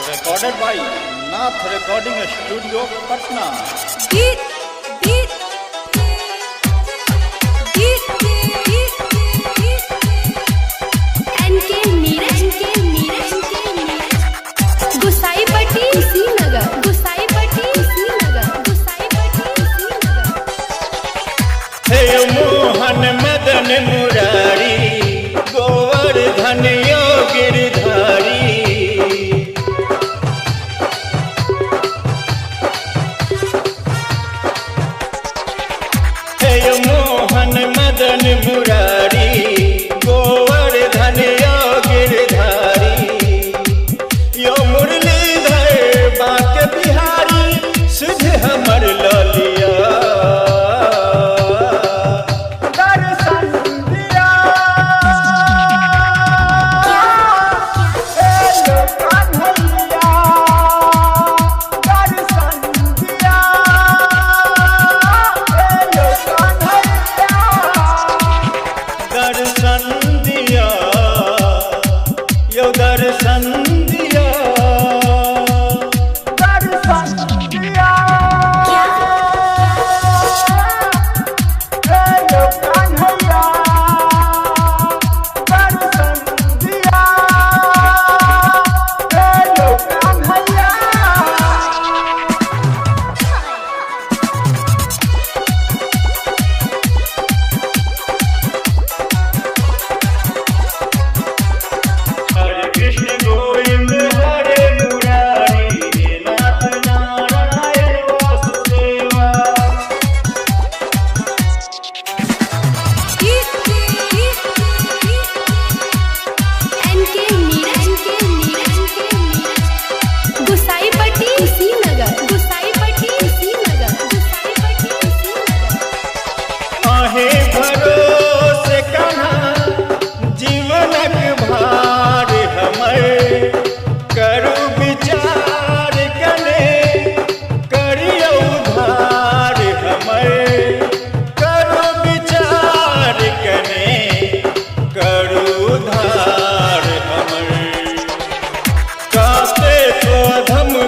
recorded by Nath Recording Studio, Patna. Mohan मदन मुरारी गोवर्धन गिरधारी हे मोहन मदन मुरारी गोवर्धन गिरधारी यो मुरलीधर बांके बिहारी सुध हमर ललिया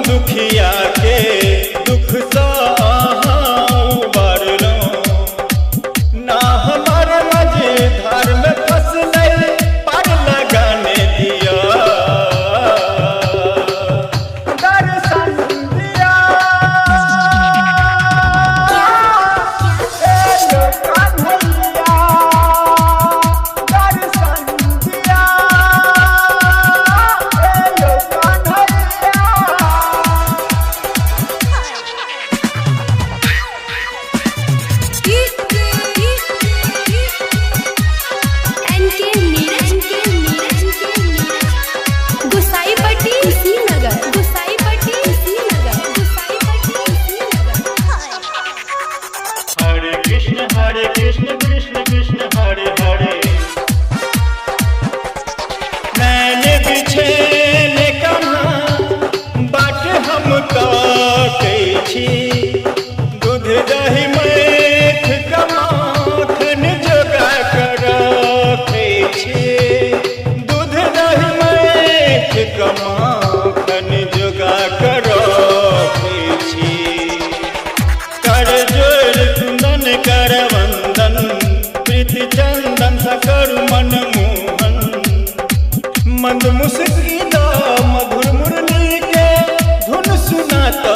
दुखिया के दुख सा उबरलो ना हमार मझधार में फंस नहीं पार लगाने दिया दर्शन दिया कन्हैया दर्शन दिया हरे कृष्ण कृष्ण कृष्ण हरे हरे मैंने बिछे ने कहा बाट हम छी दूध दही मैथ कमाखन जोगा कर दूध दही मैथ कमाखन जोगा कर कर जोर कुंदन कर वंदन प्रीति चंदन सकर मन मोहन मंद मुस्की दा मधुर मुरली के धुन सुनाता